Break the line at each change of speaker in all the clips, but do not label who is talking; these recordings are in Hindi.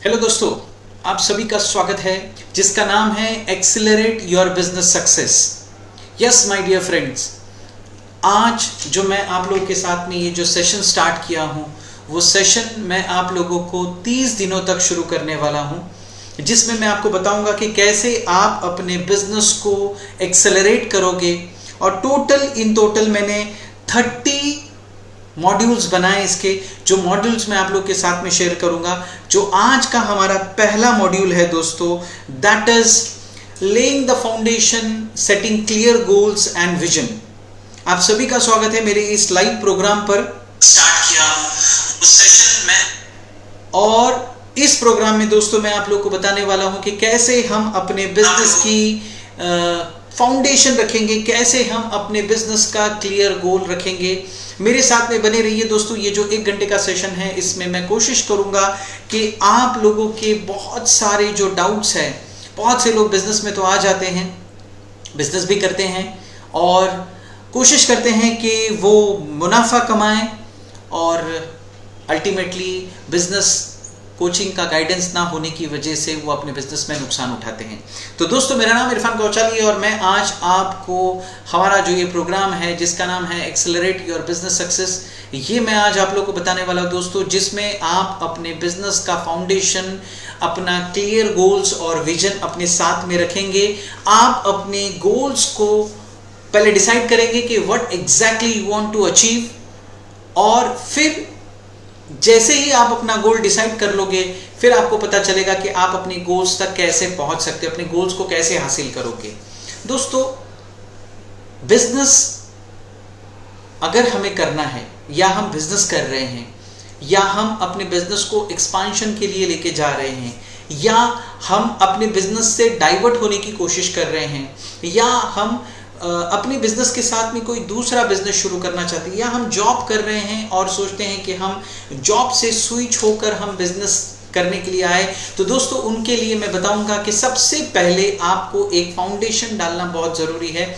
हेलो दोस्तों, आप सभी का स्वागत है जिसका नाम है accelerate your business success. Yes my dear friends, आज जो मैं आप लोगों के साथ में ये जो सेशन स्टार्ट किया हूँ वो सेशन मैं आप लोगों को 30 दिनों तक शुरू करने वाला हूँ, जिसमें मैं आपको बताऊंगा कि कैसे आप अपने बिजनेस को एक्सेलरेट करोगे। और टोटल मैंने 30 मॉड्यूल्स बनाए। इसके जो मॉड्यूल्स मैं आप लोग के साथ में शेयर करूंगा, जो आज का हमारा पहला मॉड्यूल है दोस्तों, that is laying the foundation, setting clear goals and vision. आप सभी का स्वागत है मेरे इस लाइव प्रोग्राम पर। स्टार्ट किया उस सेशन में, और इस प्रोग्राम में दोस्तों मैं आप लोग को बताने वाला हूं कि कैसे हम अपने बिजनेस की फाउंडेशन रखेंगे, कैसे हम अपने बिजनेस का क्लियर गोल रखेंगे। मेरे साथ में बने रहिए दोस्तों। ये जो 1 घंटे का सेशन है, इसमें मैं कोशिश करूंगा कि आप लोगों के बहुत सारे जो डाउट्स हैं, बहुत से लोग बिजनेस में तो आ जाते हैं, बिजनेस भी करते हैं और कोशिश करते हैं कि वो मुनाफा कमाएं, और अल्टीमेटली बिजनेस कोचिंग का गाइडेंस ना होने की वजह से वो अपने बिजनेस में नुकसान उठाते हैं। तो दोस्तों, मेरा नाम इरफान कौचाली है और मैं आज आपको हमारा जो ये प्रोग्राम है जिसका नाम है एक्सेलरेट योर बिजनेस सक्सेस, ये मैं आज आप लोग को बताने वाला हूँ दोस्तों, जिसमें आप अपने बिजनेस का फाउंडेशन, अपना क्लियर गोल्स और विजन अपने साथ में रखेंगे। आप अपने गोल्स को पहले डिसाइड करेंगे कि what exactly you want to achieve, और फिर जैसे ही आप अपना गोल डिसाइड कर लोगे, फिर आपको पता चलेगा कि आप अपने गोल्स तक कैसे पहुंच सकते हो, अपने गोल्स को कैसे हासिल करोगे। दोस्तों, बिजनेस अगर हमें करना है, या हम बिजनेस कर रहे हैं, या हम अपने बिजनेस को एक्सपांशन के लिए लेके जा रहे हैं, या हम अपने बिजनेस से डाइवर्ट होने की कोशिश कर रहे हैं, या हम अपने बिजनेस के साथ में कोई दूसरा बिजनेस शुरू करना चाहते हैं, या हम जॉब कर रहे हैं और सोचते हैं कि हम जॉब से स्विच होकर हम बिजनेस करने के लिए आए, तो दोस्तों उनके लिए मैं बताऊंगा कि सबसे पहले आपको एक फाउंडेशन डालना बहुत ज़रूरी है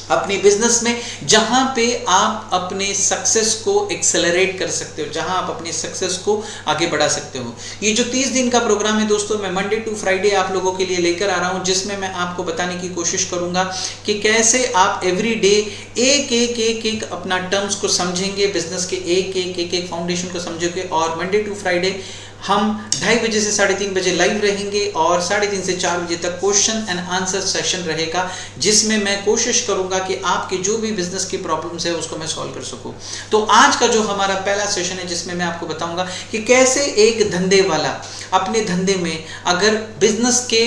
अपने बिजनेस में, जहां पे आप अपने सक्सेस को एक्सेलरेट कर सकते हो, जहां आप अपने सक्सेस को आगे बढ़ा सकते हो। ये जो 30 दिन का प्रोग्राम है दोस्तों, मैं मंडे टू फ्राइडे आप लोगों के लिए लेकर आ रहा हूं, जिसमें मैं आपको बताने की कोशिश करूंगा कि कैसे आप एवरी डे एक अपना टर्म्स को समझेंगे, बिजनेस के एक फाउंडेशन को समझोगे। और मंडे टू फ्राइडे हम 2:30 बजे से 3:30 बजे लाइव रहेंगे, और 3:30 से 4 बजे तक क्वेश्चन एंड आंसर सेशन रहेगा, जिसमें मैं कोशिश करूंगा कि आपके जो भी बिजनेस की प्रॉब्लम्स है उसको मैं सॉल्व कर सकूं। तो आज का जो हमारा पहला सेशन है, जिसमें मैं आपको बताऊंगा कि कैसे एक धंधे वाला अपने धंधे में अगर बिजनेस के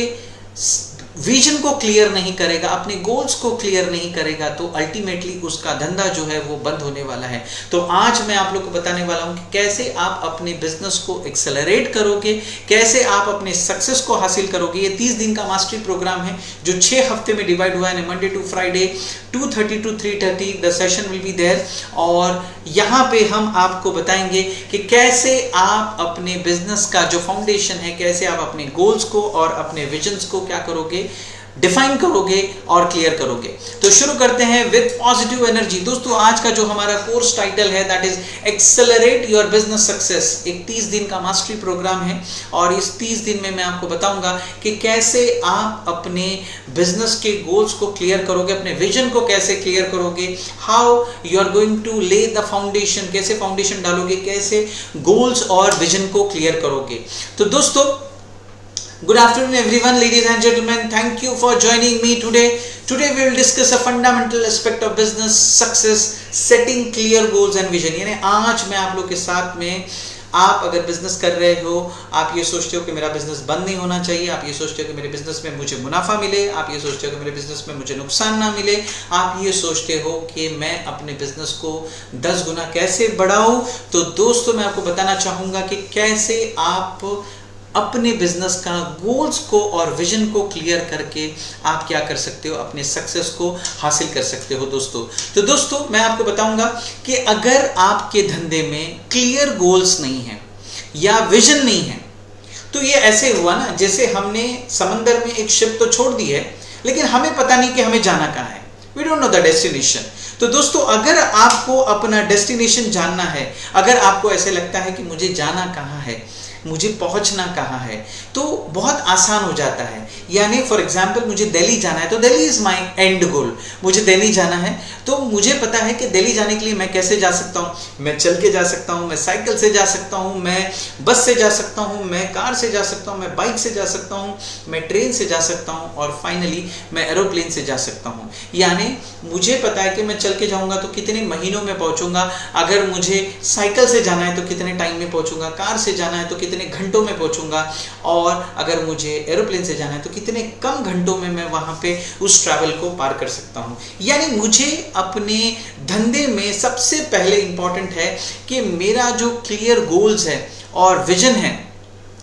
विजन को क्लियर नहीं करेगा, अपने गोल्स को क्लियर नहीं करेगा, तो अल्टीमेटली उसका धंधा जो है वो बंद होने वाला है। तो आज मैं आप लोग को बताने वाला हूं कि कैसे आप अपने बिजनेस को एक्सेलरेट करोगे, कैसे आप अपने सक्सेस को हासिल करोगे। ये 30 दिन का मास्टरी प्रोग्राम है जो 6 हफ्ते में डिवाइड हुआ है, Monday to Friday 2:30 to 3:30 the session will be there. और यहाँ पे हम आपको बताएंगे कि कैसे आप अपने बिजनेस का जो फाउंडेशन है, कैसे आप अपने गोल्स को और अपने विजन्स को क्या करोगे, डिफाइन करोगे और क्लियर करोगे। तो शुरू करते हैं विद पॉजिटिव एनर्जी। दोस्तों, आज का जो हमारा कोर्स टाइटल है that is accelerate your business success, एक 30 दिन का मास्टरी प्रोग्राम है, और इस 30 दिन में मैं आपको बताऊंगा कि कैसे आप अपने बिजनेस के गोल्स को क्लियर करोगे, अपने विजन को कैसे क्लियर करोगे, how you are going to lay the foundation, कैसे फाउंडेशन डालोगे, कैसे गोल्स और विजन को क्लियर करोगे। तो दोस्तों, good afternoon everyone, ladies and gentlemen, thank you for joining me today. Today we will discuss a fundamental aspect of business success, setting clear goals and vision। यानी आज मैं आप लोग के साथ में, आप अगर बिजनेस कर रहे हो, आप ये सोचते हो कि मेरा बिजनेस बंद नहीं होना चाहिए, आप ये सोचते हो कि मेरे बिजनेस में मुझे मुनाफा मिले, आप ये सोचते हो कि मेरे बिजनेस में मुझे नुकसान ना मिले, आप ये सोचते हो कि मैं अपने बिजनेस को 10 गुना कैसे बढ़ाऊं, तो दोस्तों मैं आपको बताना चाहूँगा कि कैसे आप अपने बिजनेस का गोल्स को और विजन को क्लियर करके आप क्या कर सकते हो, अपने सक्सेस को हासिल कर सकते हो दोस्तों। तो दोस्तों, मैं आपको बताऊंगा कि अगर आपके धंधे में क्लियर गोल्स नहीं है या विजन नहीं है, तो ये ऐसे हुआ ना जैसे हमने समंदर में एक शिप तो छोड़ दी है, लेकिन हमें पता नहीं कि हमें जाना कहाँ है। We don't know the destination. तो दोस्तों, अगर आपको अपना डेस्टिनेशन जानना है, अगर आपको ऐसे लगता है कि मुझे जाना कहाँ है, मुझे पहुंचना कहाँ है, तो बहुत आसान हो जाता है। यानी फॉर एग्जांपल मुझे दिल्ली जाना है तो दिल्ली इज माय एंड गोल, मुझे दिल्ली जाना है तो मुझे पता है कि दिल्ली जाने के लिए मैं कैसे जा सकता हूँ। मैं चल के जा सकता हूँ, मैं साइकिल से जा सकता हूँ, मैं बस से जा सकता हूँ, मैं कार से जा सकता हूँ, मैं बाइक से जा सकता हूँ, मैं ट्रेन से जा सकता हूँ और फाइनली मैं एरोप्लेन से जा सकता हूँ। यानी मुझे पता है कि मैं चल के जाऊँगा तो कितने महीनों में पहुँचूँगा, अगर मुझे साइकिल से जाना है तो कितने टाइम में पहुँचूँगा, कार से जाना है तो कितने घंटों में पहुँचूँगा, और अगर मुझे एरोप्लेन से जाना है तो कितने कम घंटों में मैं वहाँ पे उस ट्रैवल को पार कर सकता हूँ। यानी मुझे अपने धंधे में सबसे पहले इंपॉर्टेंट है कि मेरा जो क्लियर गोल्स है और विजन है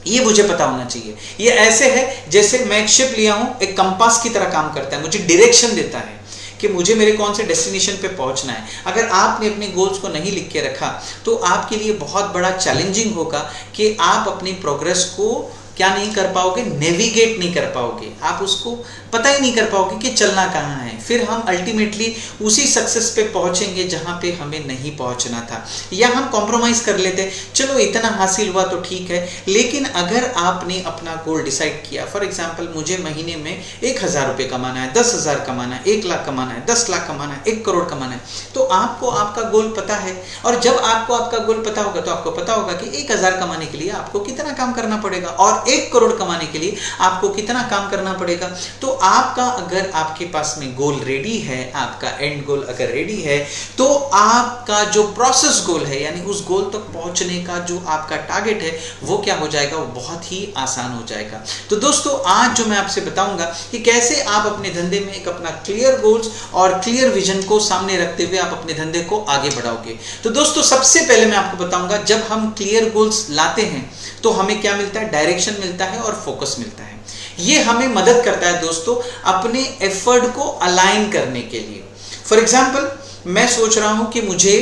ये मुझे पता होना चाहिए। ये ऐसे है जैसे मैं एक शिप लिया हूँ, एक कंपास की तरह काम करता है, मुझे डायरेक्शन देता है कि मुझे मेरे कौन से डेस्टिनेशन पे पहुंचना है। अगर आपने अपने गोल्स को नहीं लिख के रखा तो आपके लिए बहुत बड़ा चैलेंजिंग होगा कि आप अपनी प्रोग्रेस को क्या नहीं कर पाओगे, नेविगेट नहीं कर पाओगे, आप उसको पता ही नहीं कर पाओगे कि चलना कहाँ है। फिर हम अल्टीमेटली उसी सक्सेस पे पहुंचेंगे जहाँ पे हमें नहीं पहुंचना था, या हम कॉम्प्रोमाइज़ कर लेते, चलो इतना हासिल हुआ तो ठीक है। लेकिन अगर आपने अपना गोल डिसाइड किया, फॉर एग्जांपल मुझे महीने में 1000 रुपये कमाना है, 10,000 कमाना है, 1 लाख कमाना है, 10 लाख कमाना है, 1 करोड़ कमाना है, तो आपको आपका गोल पता है। और जब आपको आपका गोल पता होगा तो आपको पता होगा कि 1000 कमाने के लिए आपको कितना काम करना पड़ेगा और 1 करोड़ कमाने के लिए आपको कितना काम करना पड़ेगा। तो आपका अगर आपके पास में गोल रेडी है, आपका एंड गोल अगर रेडी है, तो आपका जो प्रोसेस गोल है यानी उस गोल तक पहुंचने का जो आपका टारगेट है वो क्या हो जाएगा, वो बहुत ही आसान हो जाएगा। तो दोस्तों आज जो मैं आपसे बताऊंगा कि कैसे आप अपने धंधे में एक अपना क्लियर गोल्स और क्लियर विजन को सामने रखते हुए आप अपने धंधे को आगे बढ़ाओगे। तो दोस्तों सबसे पहले मैं आपको बताऊंगा, जब हम क्लियर गोल्स लाते हैं तो हमें क्या मिलता है, डायरेक्शन मिलता है और फोकस मिलता है। ये हमें मदद करता है दोस्तों अपने एफर्ट को अलाइन करने के लिए। फॉर एग्जाम्पल मैं सोच रहा हूं कि मुझे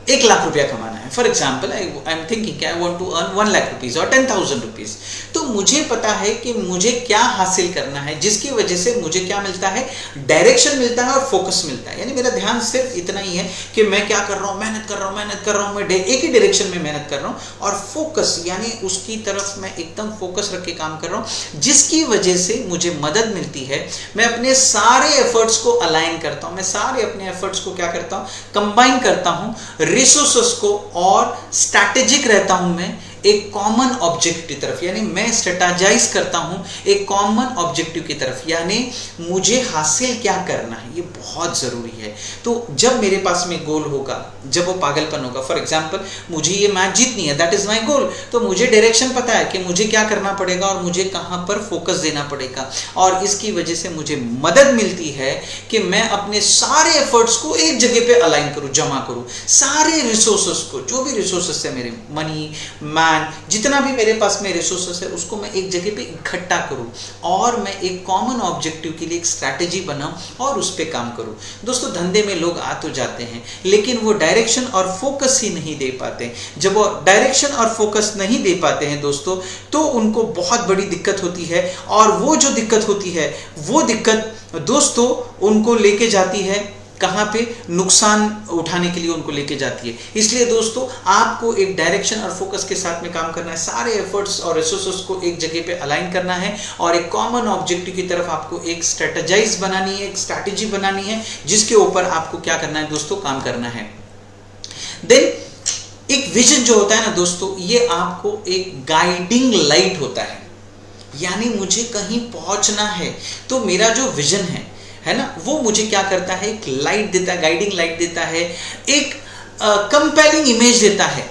1 लाख रुपया कमाना है। For example I am thinking I want to earn 1 lakh rupees और 10,000 रुपीज। तो मुझे पता है कि मुझे क्या हासिल करना है, जिसकी वजह से मुझे क्या मिलता है, डायरेक्शन मिलता है और फोकस मिलता है। यानी मेरा ध्यान सिर्फ इतना ही है कि मैं क्या कर रहा हूँ, मेहनत कर रहा हूँ, मैं एक ही डायरेक्शन में मेहनत कर रहा हूँ और फोकस यानी उसकी तरफ मैं एकदम फोकस रख के काम कर रहा हूँ, जिसकी वजह से मुझे मदद मिलती है। मैं अपने सारे एफर्ट्स को अलाइन करता हूँ, मैं सारे अपने एफर्ट्स को क्या करता हूँ, कंबाइन करता हूँ रिसोर्सेस को, और स्ट्रैटेजिक रहता हूं मैं एक कॉमन ऑब्जेक्टिव की तरफ। यानी मैं स्ट्रेटेजाइज करता हूं एक कॉमन ऑब्जेक्टिव की तरफ, यानी मुझे हासिल क्या करना है ये बहुत जरूरी है। तो जब मेरे पास में गोल होगा, जब वो पागलपन होगा, फॉर एग्जांपल मुझे ये मैच जीतनी है, दैट इज माय गोल, तो मुझे डायरेक्शन पता है कि मुझे क्या करना पड़ेगा और मुझे कहां पर फोकस देना पड़ेगा, और इसकी वजह से मुझे मदद मिलती है कि मैं अपने सारे एफर्ट्स को एक जगह पे अलाइन करूं, जमा करूं, सारे रिसोर्सेस को, जो भी रिसोर्सेस है मेरे, मनी, मैन, जितना भी मेरे पास में रिसोर्सेस है उसको मैं एक जगह पे इकट्ठा करूं और मैं एक कॉमन ऑब्जेक्टिव के लिए एक स्ट्रैटेजी बनाऊं और उस पे काम करूं। दोस्तों धंधे में लोग आ तो जाते हैं लेकिन वो डायरेक्शन और फोकस ही नहीं दे पाते। जब वो डायरेक्शन और फोकस नहीं दे पाते हैं दोस्तों, तो उनको बहुत बड़ी दिक्कत होती है, और वो जो दिक्कत होती है वो दिक्कत दोस्तों उनको लेके जाती है कहाँ पे, नुकसान उठाने के लिए उनको लेके जाती है। इसलिए दोस्तों आपको एक डायरेक्शन और फोकस के साथ में काम करना है, सारे एफर्ट्स और रिसोर्सेस को एक जगह पे अलाइन करना है और एक कॉमन ऑब्जेक्टिव की तरफ आपको एक स्ट्रेटेजाइज बनानी है, एक स्ट्रैटेजी बनानी है, जिसके ऊपर आपको क्या करना है दोस्तों, काम करना है। देन एक विजन जो होता है ना दोस्तों, ये आपको एक गाइडिंग लाइट होता है। यानी मुझे कहीं पहुंचना है तो मेरा जो विजन है ना, वो मुझे क्या करता है, एक लाइट देता है, गाइडिंग लाइट देता है, एक कंपेलिंग इमेज देता है,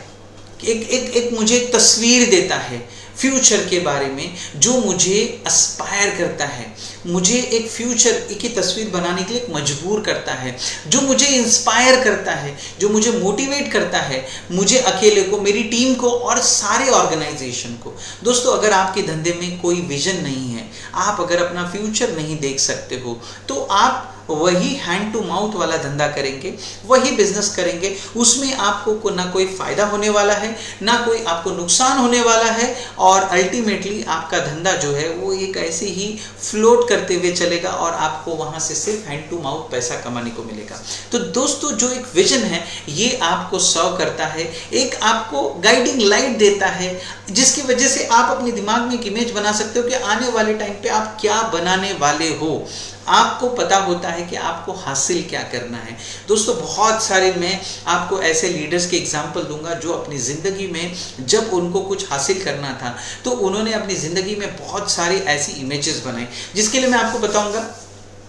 एक मुझे तस्वीर देता है फ्यूचर के बारे में जो मुझे एस्पायर करता है, मुझे एक फ्यूचर की तस्वीर बनाने के लिए मजबूर करता है, जो मुझे इंस्पायर करता है, जो मुझे मोटिवेट करता है, मुझे अकेले को, मेरी टीम को और सारे ऑर्गेनाइजेशन को। दोस्तों अगर आपके धंधे में कोई विजन नहीं है, आप अगर अपना फ्यूचर नहीं देख सकते हो, तो आप वही हैंड टू माउथ वाला धंधा करेंगे, वही बिजनेस करेंगे, उसमें आपको ना कोई फायदा होने वाला है, ना कोई आपको नुकसान होने वाला है, और अल्टीमेटली आपका धंधा जो है वो एक ऐसे ही फ्लोट करते हुए चलेगा और आपको वहां से सिर्फ हैंड टू माउथ पैसा कमाने को मिलेगा। तो दोस्तों जो एक विजन है ये आपको सर्व करता है, एक आपको गाइडिंग लाइट देता है, जिसकी वजह से आप अपने दिमाग में एक इमेज बना सकते हो कि आने वाले टाइम पे आप क्या बनाने वाले हो। आपको पता होता है कि आपको हासिल क्या करना है। दोस्तों बहुत सारे मैं आपको ऐसे लीडर्स के एग्जाम्पल दूंगा जो अपनी ज़िंदगी में जब उनको कुछ हासिल करना था तो उन्होंने अपनी ज़िंदगी में बहुत सारी ऐसी इमेजेस बनाई, जिसके लिए मैं आपको बताऊंगा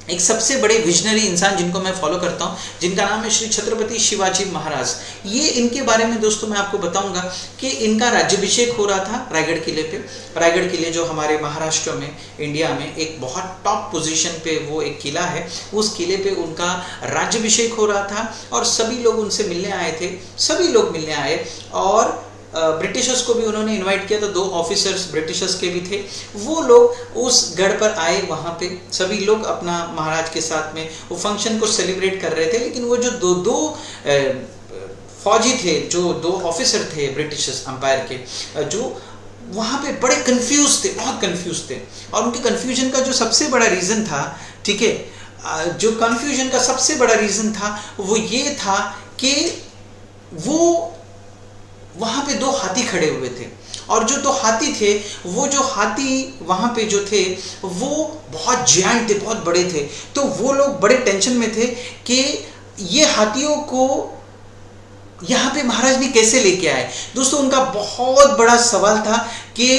एक सबसे बड़े विजनरी इंसान जिनको मैं फॉलो करता हूं, जिनका नाम है श्री छत्रपति शिवाजी महाराज। ये इनके बारे में दोस्तों मैं आपको बताऊंगा कि इनका राज्याभिषेक हो रहा था रायगढ़ किले पे। रायगढ़ किले जो हमारे महाराष्ट्र में, इंडिया में एक बहुत टॉप पोजीशन पे वो एक किला है, उस किले पे उनका राज्याभिषेक हो रहा था और सभी लोग उनसे मिलने आए थे, सभी लोग मिलने आए और ब्रिटिशर्स को भी उन्होंने इनवाइट किया। तो 2 ऑफिसर्स ब्रिटिशर्स के भी थे, वो लोग उस गढ़ पर आए। वहाँ पे सभी लोग अपना महाराज के साथ में वो फंक्शन को सेलिब्रेट कर रहे थे, लेकिन वो जो दो फौजी थे, जो 2 ऑफिसर थे ब्रिटिशर्स अंपायर के, जो वहाँ पे बड़े कंफ्यूज थे, बहुत कंफ्यूज थे। और उनके कंफ्यूजन का जो सबसे बड़ा रीज़न था, ठीक है, जो कंफ्यूजन का सबसे बड़ा रीज़न था वो ये था कि वो वहाँ पे 2 हाथी खड़े हुए थे और जो 2 हाथी थे, वो जो हाथी वहाँ पे जो थे वो बहुत जायंट थे, बहुत बड़े थे। तो वो लोग बड़े टेंशन में थे कि ये हाथियों को यहाँ पे महाराज ने कैसे लेके आए। दोस्तों उनका बहुत बड़ा सवाल था कि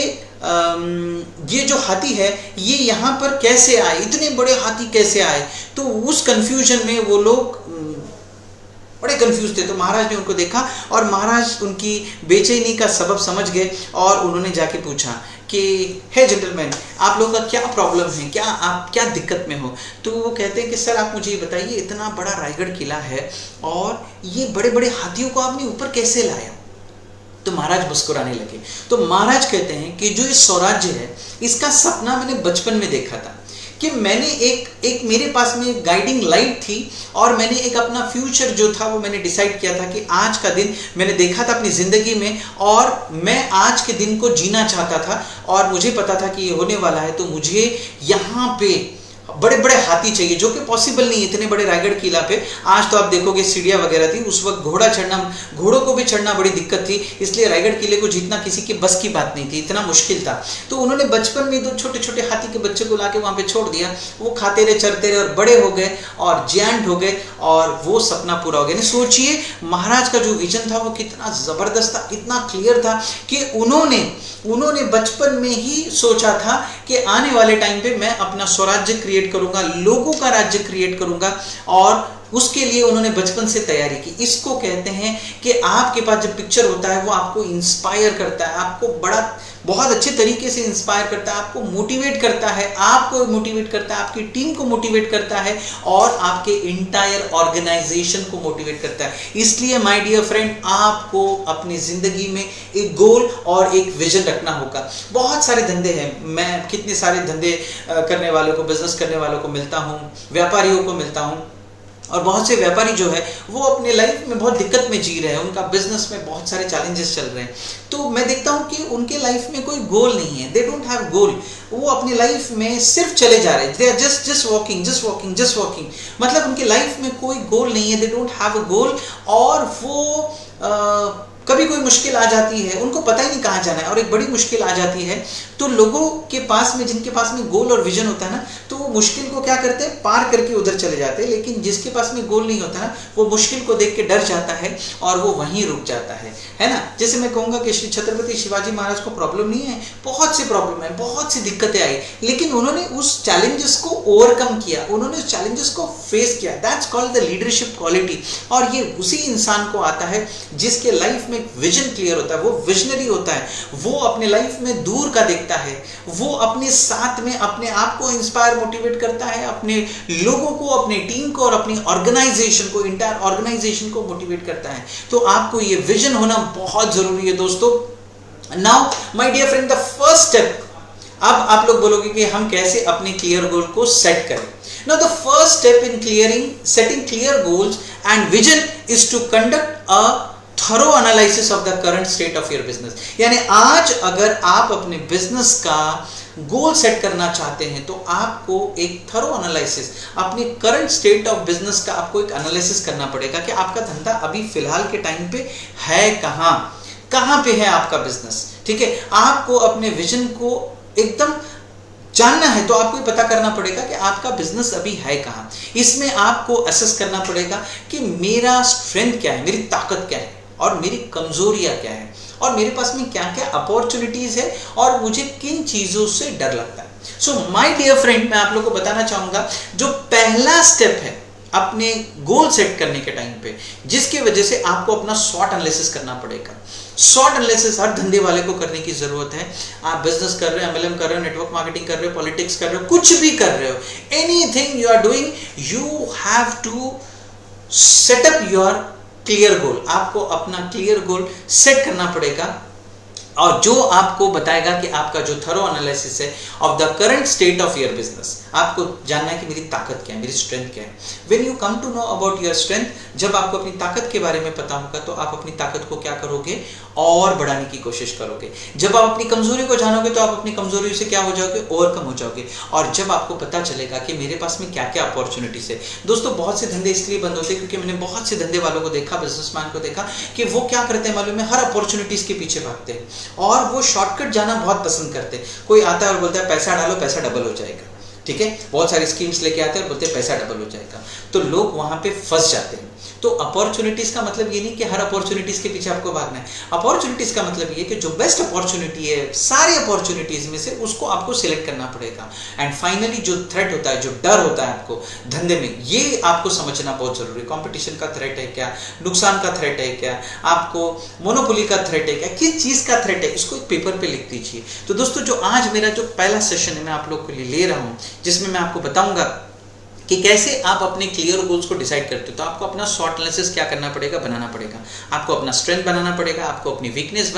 ये जो हाथी है ये यहाँ पर कैसे आए, इतने बड़े हाथी कैसे आए। तो उस कंफ्यूजन में वो लोग बड़े कंफ्यूज थे। तो महाराज ने उनको देखा और महाराज उनकी बेचैनी का सबब समझ गए और उन्होंने जाके पूछा कि हे जेंटलमैन, आप लोगों का क्या प्रॉब्लम है, क्या आप क्या दिक्कत में हो। तो वो कहते हैं कि सर आप मुझे ये बताइए, इतना बड़ा रायगढ़ किला है और ये बड़े बड़े हाथियों को आपने ऊपर कैसे लाया। तो महाराज मुस्कुराने लगे। तो महाराज कहते हैं कि जो ये स्वराज्य है इसका सपना मैंने बचपन में देखा था कि मैंने एक मेरे पास में गाइडिंग लाइट थी और मैंने एक अपना फ्यूचर जो था वो मैंने डिसाइड किया था कि आज का दिन मैंने देखा था अपनी ज़िंदगी में और मैं आज के दिन को जीना चाहता था और मुझे पता था कि ये होने वाला है। तो मुझे यहाँ पे बड़े बड़े हाथी चाहिए, जो कि पॉसिबल नहीं इतने बड़े रायगढ़ किला पे। आज तो आप देखोगे सीढ़ियाँ वगैरह थी, उस वक्त घोड़ों को भी चढ़ना बड़ी दिक्कत थी, इसलिए रायगढ़ किले को जीतना किसी के बस की बात नहीं थी, इतना मुश्किल था। तो उन्होंने बचपन में 2 छोटे छोटे हाथी के बच्चे को लाके वहाँ पे छोड़ दिया, वो खाते रहे, चरते रहे और बड़े हो गए और जायंट हो गए और वो सपना पूरा हो गया। सोचिए महाराज का जो विजन था वो कितना ज़बरदस्त था, कितना क्लियर था कि उन्होंने बचपन में ही सोचा था कि आने वाले टाइम पे मैं अपना स्वराज्य क्रिएट करूंगा, लोगों का राज्य क्रिएट करूंगा और उसके लिए उन्होंने बचपन से तैयारी की। इसको कहते हैं कि आपके पास जब पिक्चर होता है वो आपको इंस्पायर करता है, आपको बहुत अच्छे तरीके से इंस्पायर करता है, आपको मोटिवेट करता है, आपको मोटिवेट करता है, आपकी टीम को मोटिवेट करता है और आपके इंटायर ऑर्गेनाइजेशन को मोटिवेट करता है। इसलिए माय डियर फ्रेंड, आपको अपनी जिंदगी में एक गोल और एक विजन रखना होगा। बहुत सारे धंधे हैं, मैं कितने सारे धंधे करने वालों को, बिजनेस करने वालों को मिलता हूँ, व्यापारियों को मिलता हूँ और बहुत से व्यापारी जो है वो अपने लाइफ में बहुत दिक्कत में जी रहे हैं, उनका बिजनेस में बहुत सारे चैलेंजेस चल रहे हैं। तो मैं देखता हूँ कि उनके लाइफ में कोई गोल नहीं है, दे डोंट हैव गोल। वो अपनी लाइफ में सिर्फ चले जा रहे हैं, दे आर जस्ट वॉकिंग। मतलब उनके लाइफ में कोई गोल नहीं है, दे डोंट हैव अ गोल। और वो कभी कोई मुश्किल आ जाती है, उनको पता ही नहीं कहाँ जाना है और एक बड़ी मुश्किल आ जाती है तो लोगों के पास में, जिनके पास में गोल और विजन होता है ना, तो वो मुश्किल को क्या करते हैं, पार करके उधर चले जाते हैं। लेकिन जिसके पास में गोल नहीं होता ना, वो मुश्किल को देख के डर जाता है और वो वहीं रुक जाता है ना। जैसे मैं कहूँगा कि श्री छत्रपति शिवाजी महाराज को प्रॉब्लम नहीं है, बहुत सी प्रॉब्लम है, बहुत सी दिक्कतें आई, लेकिन उन्होंने उस चैलेंजेस को ओवरकम किया, उन्होंने उस चैलेंजेस को फेस किया। That's called the leadership quality. और ये उसी इंसान को आता है जिसके लाइफ में विजन क्लियर होता है, वो विजनरी होता है, वो अपने लाइफ में दूर का देखता है, वो अपने साथ में अपने आप को इंस्पायर मोटिवेट करता है, अपने लोगों को, अपने टीम को और अपनी ऑर्गेनाइजेशन को, इंटायर ऑर्गेनाइजेशन को मोटिवेट करता है। तो आपको ये विजन होना बहुत जरूरी है दोस्तों। Now my dear friend, the first step, अब आप लोग बोलोगे कि हम कैसे अपने क्लियर गोल को सेट करें। Now the first step in setting clear goals and vision is to conduct a thorough analysis of the current state of your business. यानी आज अगर आप अपने बिजनेस का गोल सेट करना चाहते हैं तो आपको एक थरो एनालिसिस, अपने करंट स्टेट ऑफ बिजनेस का आपको एक एनालिसिस करना पड़ेगा कि आपका धंधा अभी फिलहाल के टाइम पे है कहाँ पे है आपका बिजनेस। ठीक है, आपको अपने विजन को एकदम जानना है तो आपको पता करना पड़ेगा कि आपका बिजनेस अभी है कहाँ। इसमें आपको असेस करना पड़ेगा कि मेरा स्ट्रेंथ क्या है, मेरी ताकत क्या है और मेरी कमजोरियां क्या है और मेरे पास में क्या क्या अपॉर्चुनिटीज है और मुझे किन चीजों से डर लगता है। सो माय डियर फ्रेंड, मैं आप लोगों को बताना चाहूंगा जो पहला स्टेप है अपने गोल सेट करने के टाइम पे, जिसकी वजह से आपको अपना स्वॉट एनालिसिस करना पड़ेगा। स्वॉट एनालिसिस हर धंधे वाले को करने की जरूरत है। आप बिजनेस कर रहे हो, एमएलएम कर रहे हो, नेटवर्क मार्केटिंग कर रहे हो, पॉलिटिक्स कर रहे हो, कुछ भी कर रहे हो, anything you are doing, you have to set up your clear goal. आपको अपना क्लियर गोल सेट करना पड़ेगा और जो आपको बताएगा कि आपका जो थरो एनालिसिस है of the current state of your business. आपको जानना है कि मेरी ताकत क्या है, मेरी स्ट्रेंथ क्या है। When you come to know about your strength, जब आपको अपनी ताकत के बारे में पता होगा तो आप अपनी ताकत को क्या करोगे, और बढ़ाने की कोशिश करोगे। जब आप अपनी कमजोरी को जानोगे तो आप अपनी कमजोरी से क्या हो जाओगे, ओवरकम हो जाओगे। और जब आपको पता चलेगा कि मेरे पास में क्या क्या अपॉर्चुनिटीज है। दोस्तों, बहुत से धंधे इसलिए बंद होते हैं क्योंकि मैंने बहुत से धंधे वालों को देखा, बिजनेसमैन को देखा कि वो क्या करते हैं मालूम है, हर अपॉर्चुनिटीज के पीछे भागते हैं और वो शॉर्टकट जाना बहुत पसंद करते हैं। कोई आता है और बोलता है पैसा डालो, पैसा डबल हो जाएगा। ठीक है, बहुत सारी स्कीम्स लेके आते हैं और बोलते हैं पैसा डबल हो जाएगा, तो लोग वहां पे फंस जाते हैं। तो अपॉर्चुनिटीज का मतलब ये नहीं कि हर अपॉर्चुनिटीज के पीछे आपको भागना है। अपॉर्चुनिटीज का मतलब ये कि जो बेस्ट अपॉर्चुनिटी है सारी अपॉर्चुनिटीज में से, उसको आपको सिलेक्ट करना पड़ेगा। एंड फाइनली जो थ्रेट होता है, जो डर होता है आपको धंधे में, ये आपको समझना बहुत जरूरी है। कंपटीशन का थ्रेट है क्या, नुकसान का थ्रेट है क्या, आपको मोनोपोली का थ्रेट है क्या, किस चीज का थ्रेट है, इसको एक पेपर पे लिख दीजिए। तो दोस्तों, जो आज मेरा जो पहला सेशन है मैं आप लोग के लिए ले रहा हूं, जिसमें मैं आपको बताऊंगा कि कैसे आप अपने क्लियर गोल्स को डिसाइड करते हो। तो आपको अपना स्वॉट एनालिसिस क्या करना पड़ेगा, बनाना पड़ेगा। आपको अपना स्ट्रेंथ बनाना पड़ेगा, आपको अपनी वीकनेस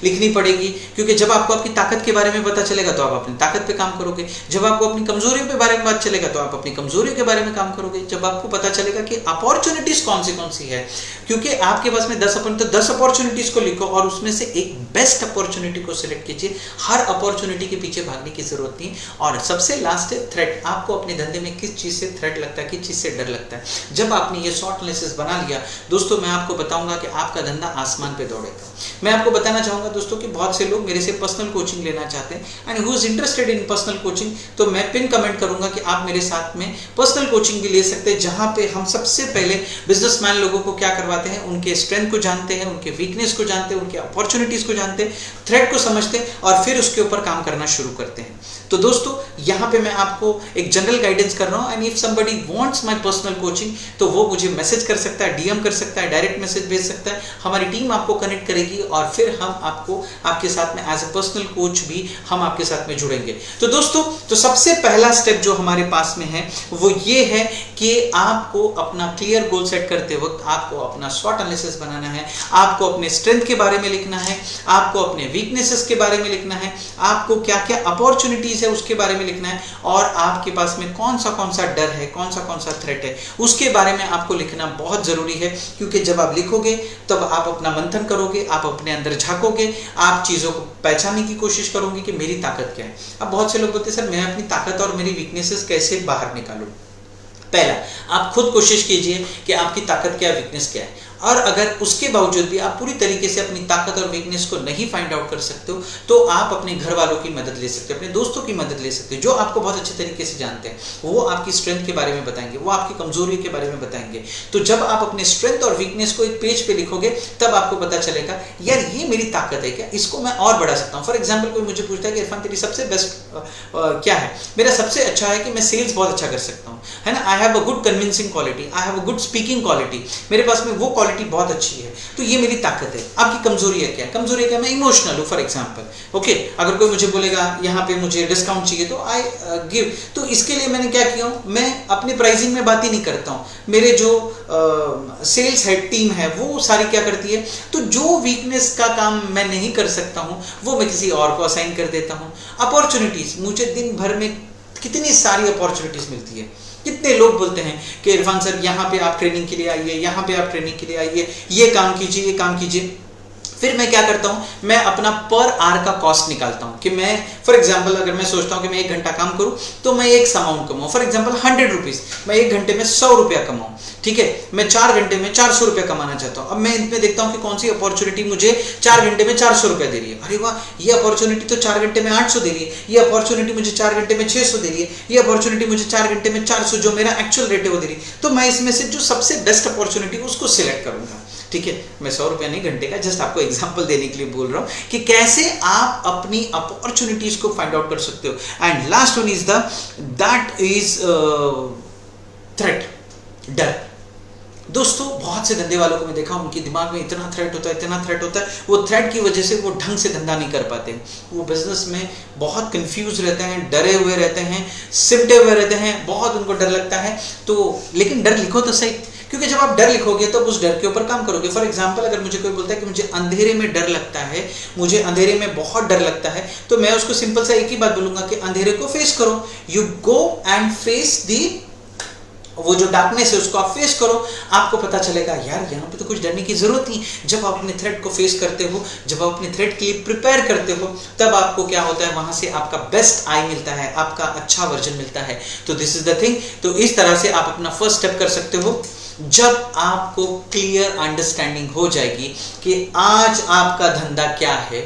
लिखनी पड़ेगी, क्योंकि जब आपको अपनी ताकत के बारे में पता चलेगा तो आप अपनी ताकत पे काम करोगे। जब आपको अपनी कमजोरियों के बारे में पता चलेगा तो आप अपनी कमजोरियों के बारे में काम करोगे। जब आपको पता चलेगा कि अपॉर्चुनिटीज कौन सी है, क्योंकि आपके पास में 10 अपॉर्चुनिटीज को लिखो और उसमें से एक बेस्ट अपॉर्चुनिटी को सिलेक्ट कीजिए। हर अपॉर्चुनिटी के पीछे भागने की जरूरत नहीं। और सबसे लास्ट है थ्रेट। आपको अपने धंधे में किस चीज से थ्रेट लगता है, किस चीज से डर लगता है। जब आपने ये शॉर्ट एनालिसिस बना लिया दोस्तों, मैं आपको बताऊंगा कि आपका धंधा आसमान पे दौड़ेगा। मैं आपको बताना चाहूंगा दोस्तों कि बहुत से लोग मेरे से पर्सनल कोचिंग लेना चाहते हैं and who is interested in personal coaching, तो मैं पिन कमेंट करूंगा कि आप मेरे साथ में पर्सनल कोचिंग भी ले सकते हैं, जहां पे हम सबसे पहले बिजनेसमैन लोगों को क्या करवाते हैं, उनके स्ट्रेंथ को जानते हैं, उनके वीकनेस को जानते हैं, उनके अपॉर्चुनिटीज को जानते हैं, थ्रेट को समझते हैं और फिर उसके ऊपर काम करना शुरू करते हैं। तो दोस्तों, यहाँ पे मैं आपको एक जनरल गाइडेंस कर रहा हूँ and if somebody wants my personal coaching तो वो मुझे मैसेज कर सकता है, डीएम कर सकता है, डायरेक्ट मैसेज भेज सकता है। हमारी टीम आपको कनेक्ट करेगी और फिर हम आपको आपके साथ में एज ए पर्सनल कोच भी हम आपके साथ में जुड़ेंगे। तो दोस्तों, तो सबसे पहला स्टेप जो हमारे पास में है वो ये है कि आपको अपना क्लियर गोल सेट करते वक्त आपको अपना स्वॉट एनालिसिस बनाना है। आपको अपने स्ट्रेंथ के बारे में लिखना है, आपको अपने वीकनेसेस के बारे में लिखना है, आपको क्या क्या अपॉर्चुनिटीज है उसके बारे में लिखना है और आपके पास में कौन सा डर है, कौन सा थ्रेट है, उसके बारे में आपको लिखना बहुत जरूरी है। क्योंकि जब आप लिखोगे तब आप अपना मंथन करोगे, आप अपने अंदर झांकोगे, आप चीजों को पहचानने की कोशिश करोगे कि मेरी ताकत क्या है। अब बहुत से लोग बोलते हैं सर मैं अपनी ताकत और मेरी वीकनेसेस कैसे बाहर निकालूं। पहला, आप खुद कोशिश कीजिए कि आपकी ताकत क्या, वीकनेस क्या है। और अगर उसके बावजूद भी आप पूरी तरीके से अपनी ताकत और वीकनेस को नहीं फाइंड आउट कर सकते हो तो आप अपने घर वालों की मदद ले सकते हो, अपने दोस्तों की मदद ले सकते हो, जो आपको बहुत अच्छे तरीके से जानते हैं। वो आपकी स्ट्रेंथ के बारे में बताएंगे, वो आपकी कमजोरी के बारे में बताएंगे। तो जब आप अपने स्ट्रेंथ और वीकनेस को एक पेज पे लिखोगे तब आपको पता चलेगा यार ये मेरी ताकत है क्या, इसको मैं और बढ़ा सकता हूँ। फॉर एग्जाम्पल, कोई मुझे पूछता है कि इरफान तेरी सबसे बेस्ट क्या है, मेरा सबसे अच्छा है कि मैं सेल्स बहुत अच्छा कर सकता हूँ, है ना। I have a good convincing quality, I have a good speaking quality, मेरे पास में वो क्वालिटी बहुत अच्छी है, तो ये मेरी ताकत है। आपकी कमजोरी है क्या, कमजोरी है क्या, मैं इमोशनल हूं फॉर एग्जांपल। ओके, अगर कोई मुझे बोलेगा यहाँ पे मुझे डिस्काउंट चाहिए तो आई गिव, तो इसके लिए मैंने क्या किया, मैं अपनी प्राइसिंग में बात ही नहीं करता हूँ। मेरे जो सेल्स हेड टीम है वो सारी क्या करती है, तो जो वीकनेस का काम मैं नहीं कर सकता हूँ वो मैं किसी और को असाइन कर देता हूँ। अपॉर्चुनिटीज, मुझे दिन भर में कितनी सारी अपॉर्चुनिटीज मिलती है। कितने लोग बोलते हैं कि इरफान सर यहाँ पे आप ट्रेनिंग के लिए आइए, यहाँ पे आप ट्रेनिंग के लिए आइए, ये काम कीजिए, ये काम कीजिए। फिर मैं क्या करता हूं, मैं अपना पर आवर का कॉस्ट निकालता हूं कि मैं फॉर एग्जांपल अगर मैं सोचता हूं कि मैं 1 घंटा काम करूं तो मैं एक amount Kumaon, for example 100 rupees, मैं 1 घंटे में 100 रुपया कमाऊं, ठीक है। मैं 4 घंटे में 400 रुपया कमाना चाहता हूं। अब मैं इनमें देखता हूं कि कौन सी अपॉर्चुनिटी मुझे 4 घंटे में 400 रुपया दे रही है। अरे वाह, ये अपॉर्चुनिटी तो 4 घंटे में 800 दे रही है, ये अपॉर्चुनिटी मुझे 4 घंटे में 600 दे रही है, ये अपॉर्चुनिटी मुझे 4 घंटे में 400 जो मेरा एक्चुअल रेट है वो दे रही है। तो मैं इसमें से जो सबसे बेस्ट अपॉर्चुनिटी उसको सिलेक्ट करूंगा, ठीक है। मैं 100 रुपया नहीं घंटे का, जस्ट आपको एग्जांपल देने के लिए बोल रहा हूं कि कैसे आप अपनी अपॉर्चुनिटीज को फाइंड आउट कर सकते हो। And last one is that is threat, डर। दोस्तों बहुत से धंधे वालों को मैं देखा, उनके दिमाग में इतना थ्रेट होता है, इतना थ्रेट होता है, वो थ्रेट की वजह से वो ढंग से धंधा नहीं कर पाते, वो बिजनेस में बहुत कंफ्यूज रहते हैं, डरे हुए रहते हैं, सिमटे हुए रहते हैं, बहुत उनको डर लगता है। तो लेकिन डर लिखो तो सही, क्योंकि जब आप डर लिखोगे तब उस डर के ऊपर काम करोगे। फॉर एग्जांपल अगर मुझे कोई बोलता है कि मुझे अंधेरे में डर लगता है, मुझे अंधेरे में बहुत डर लगता है, तो मैं उसको सिंपल सा एक ही बात बोलूंगा कि अंधेरे को फेस करो। यू गो एंड फेस दी, वो जो डार्कनेस है उसको आप फेस करो, आपको पता चलेगा यार यहाँ पे तो कुछ डरने की जरूरत नहीं। जब आप अपने थ्रेट को फेस करते हो, जब आप अपने थ्रेट के लिए प्रिपेयर करते हो, तब आपको क्या होता है, वहां से आपका बेस्ट आई मिलता है, आपका अच्छा वर्जन मिलता है। तो दिस इज द थिंग। तो इस तरह से आप अपना फर्स्ट स्टेप कर सकते हो। जब आपको क्लियर अंडरस्टैंडिंग हो जाएगी कि आज आपका धंधा क्या है,